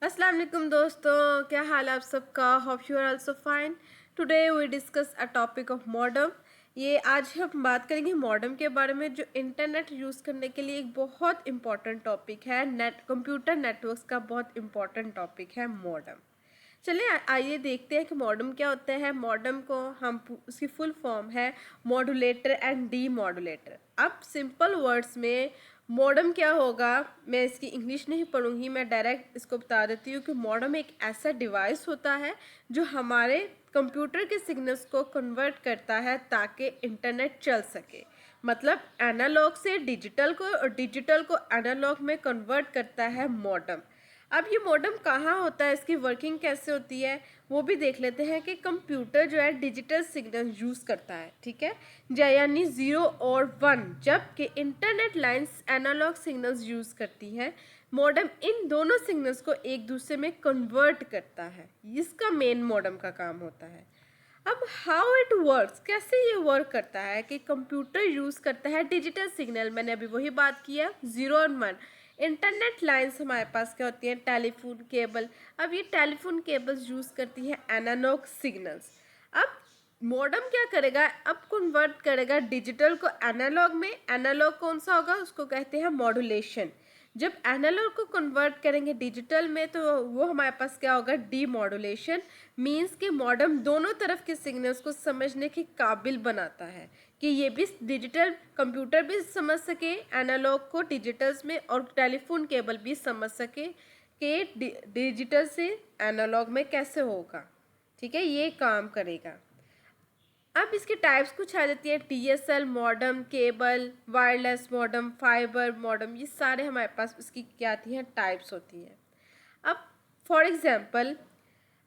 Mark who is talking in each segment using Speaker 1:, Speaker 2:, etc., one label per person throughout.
Speaker 1: अस्सलाम वालेकुम दोस्तों, क्या हाल है आप सबका। Hope you are also fine. Today we discuss a topic of modem. ये आज हम बात करेंगे मॉडम के बारे में, जो इंटरनेट यूज़ करने के लिए एक बहुत इम्पॉर्टेंट टॉपिक है। कंप्यूटर नेटवर्क्स का बहुत इम्पॉर्टेंट टॉपिक है मॉडम। चलिए आइए देखते हैं कि मॉडम क्या होता है। मॉडम को हम उसकी फुल फॉर्म है मॉड्यूलेटर एंड डी मॉड्यूलेटर। अब सिंपल वर्ड्स में मॉडम क्या होगा, मैं इसकी इंग्लिश नहीं पढ़ूंगी, मैं डायरेक्ट इसको बता देती हूँ कि मॉडम एक ऐसा डिवाइस होता है जो हमारे कंप्यूटर के सिग्नल्स को कन्वर्ट करता है ताकि इंटरनेट चल सके। मतलब एनालॉग से डिजिटल को और डिजिटल को एनालॉग में कन्वर्ट करता है मॉडम। अब ये मॉडम कहाँ होता है, इसकी वर्किंग कैसे होती है वो भी देख लेते हैं। कि कंप्यूटर जो है डिजिटल सिग्नल यूज़ करता है, ठीक है, यानी 0 और 1, जबकि internet lines analogue signals use करती है। मॉडम इन दोनों सिग्नल्स को एक दूसरे में कन्वर्ट करता है, इसका मेन मॉडम का काम होता है। अब हाउ इट वर्क्स, कैसे ये वर्क करता है कि कंप्यूटर यूज़ करता है डिजिटल सिग्नल। मैंने अभी वही बात किया, 0 और 1। इंटरनेट लाइंस हमारे पास क्या होती हैं, टेलीफोन केबल। अब ये टेलीफोन केबल्स यूज़ करती हैं एनालॉग सिग्नल्स। अब मॉडम क्या करेगा, अब कन्वर्ट करेगा डिजिटल को एनालॉग में। एनालॉग कौन सा होगा, उसको कहते हैं मॉड्यूलेशन। जब एनालॉग को कन्वर्ट करेंगे डिजिटल में तो वो हमारे पास क्या होगा, डीमॉड्यूलेशन। मीन्स कि मॉडम दोनों तरफ के सिग्नल्स को समझने के काबिल बनाता है कि ये भी डिजिटल कंप्यूटर भी समझ सके एनालॉग को डिजिटल्स में, और टेलीफोन केबल भी समझ सके कि डिजिटल से एनालॉग में कैसे होगा। ठीक है, ये काम करेगा। अब इसकी टाइप्स कुछ आ जाती है, TSL modem, cable, wireless modem, fibre modem, ये सारे हमारे पास उसकी क्या आती हैं, टाइप्स होती हैं। अब फॉर एग्जांपल,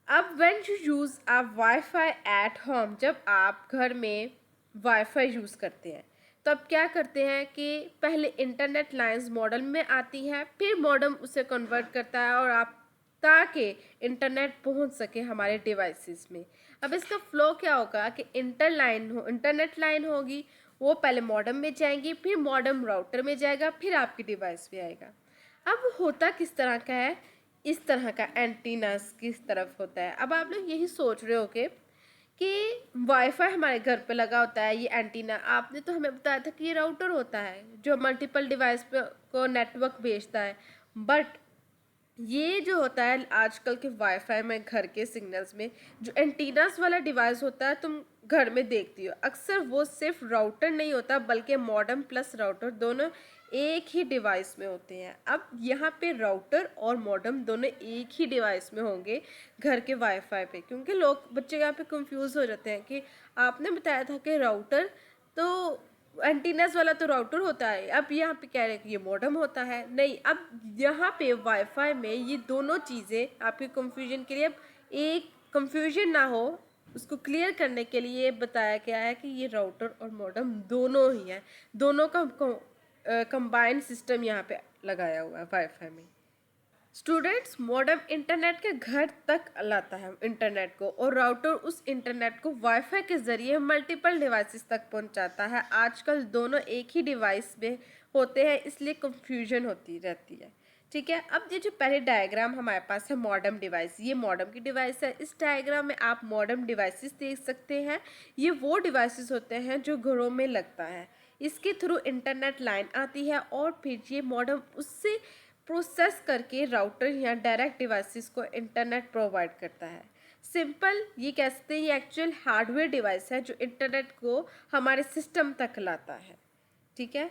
Speaker 1: अब when you use a wifi at home, जब आप घर में वाईफाई यूज़ करते हैं तो अब क्या करते हैं कि पहले इंटरनेट लाइंस मॉडम में आती हैं, फिर मॉडम उसे कन्वर्ट करता है और आप ताकि इंटरनेट पहुंच सके हमारे डिवाइसेस में। अब इसका फ्लो क्या होगा कि इंटरनेट लाइन होगी, वो पहले मॉडम में जाएंगी, फिर मॉडम राउटर में जाएगा, फिर आपकी डिवाइस पे आएगा। अब होता किस तरह का है, इस तरह का एंटीनास किस तरफ होता है। अब आप लोग यही सोच रहे हो कि वाईफाई हमारे घर पे लगा होता है, ये एंटीना आपने तो हमें बताया था कि ये राउटर होता है जो मल्टीपल डिवाइस पे को नेटवर्क भेजता है। बट ये जो होता है आजकल के वाईफाई में घर के सिग्नल्स में जो एंटीनास वाला डिवाइस होता है, तुम घर में देखती हो अक्सर वो सिर्फ राउटर नहीं होता बल्कि मॉडेम प्लस राउटर दोनों एक ही डिवाइस में होते हैं। अब यहाँ पे राउटर और मॉडेम दोनों एक ही डिवाइस में होंगे घर के वाईफाई पे, क्योंकि लोग बच्चे यहाँ पे कंफ्यूज हो जाते हैं कि आपने बताया था कि राउटर तो एंटीनास वाला तो राउटर होता है, अब यहाँ पे कह रहे हैं कि ये मॉडेम होता है। नहीं, अब यहाँ पे वाईफाई में ये दोनों चीज़ें आपके कंफ्यूजन के लिए, अब एक कंफ्यूजन ना हो उसको क्लियर करने के लिए बताया गया है कि ये राउटर और मॉडेम दोनों ही हैं, दोनों का कंबाइंड सिस्टम यहाँ पे लगाया हुआ है वाईफाई में। स्टूडेंट्स, मॉडेम इंटरनेट के घर तक लाता है इंटरनेट को, और राउटर उस इंटरनेट को वाईफाई के ज़रिए मल्टीपल डिवाइसेस तक पहुंचाता है। आजकल दोनों एक ही डिवाइस में होते हैं, इसलिए कंफ्यूजन होती रहती है। ठीक है, अब ये जो पहले डायग्राम हमारे पास है मॉडेम डिवाइस, ये मॉडेम की डिवाइस है। इस डायग्राम में आप मॉडेम डिवाइसेस देख सकते हैं। ये वो डिवाइसेस होते हैं जो घरों में लगता है, इसके थ्रू इंटरनेट लाइन आती है और फिर ये मॉडेम उससे प्रोसेस करके राउटर या डायरेक्ट डिवाइसेस को इंटरनेट प्रोवाइड करता है। सिंपल ये कह सकते हैं, ये एक्चुअल हार्डवेयर डिवाइस है जो इंटरनेट को हमारे सिस्टम तक लाता है। ठीक है,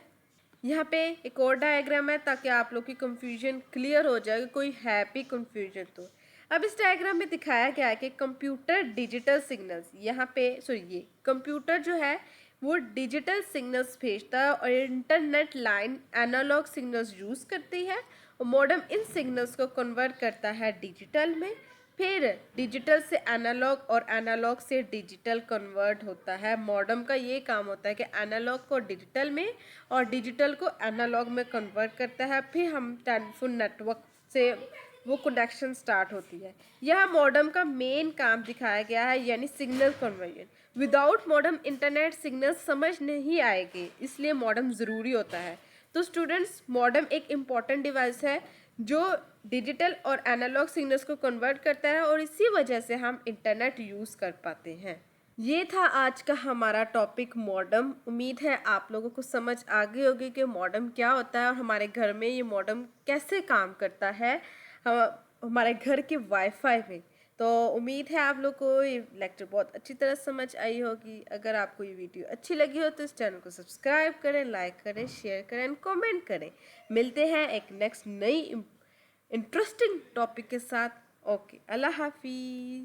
Speaker 1: यहाँ पे एक और डायग्राम है ताकि आप लोग की कंफ्यूजन क्लियर हो जाए, कोई है भी कंफ्यूजन तो। अब इस डायग्राम में दिखाया गया है कि कंप्यूटर डिजिटल सिग्नल्स, यहाँ पे ये कंप्यूटर जो है वो डिजिटल सिग्नल्स भेजता है और internet line analogue signals use करती है, और मॉडेम इन सिग्नल्स को कन्वर्ट करता है डिजिटल में। फिर डिजिटल से एनालॉग और एनालॉग से डिजिटल कन्वर्ट होता है। मॉडेम का ये काम होता है कि एनालॉग को डिजिटल में और डिजिटल को एनालॉग में कन्वर्ट करता है, फिर हम टेलीफोन नेटवर्क से वो कनेक्शन स्टार्ट होती है। यह मॉडेम का मेन काम दिखाया गया है, यानी signal conversion. Without modem internet signal समझ नहीं आएंगे, इसलिए मॉडेम ज़रूरी होता है। तो स्टूडेंट्स, मॉडेम एक इम्पॉर्टेंट डिवाइस है जो डिजिटल और एनालॉग सिग्नल्स को कन्वर्ट करता है और इसी वजह से हम इंटरनेट यूज़ कर पाते हैं। ये था आज का हमारा टॉपिक मॉडेम। उम्मीद है आप लोगों को समझ आ गई होगी कि मॉडेम क्या होता है और हमारे घर में ये मॉडेम कैसे काम करता है हमारे घर के वाईफाई में। तो उम्मीद है आप लोग को ये लेक्चर बहुत अच्छी तरह समझ आई होगी। अगर आपको ये वीडियो अच्छी लगी हो तो इस चैनल को सब्सक्राइब करें, लाइक करें, शेयर करें एंड कमेंट करें। मिलते हैं एक नेक्स्ट नई इंटरेस्टिंग टॉपिक के साथ। ओके, अल्लाह हाफिज़।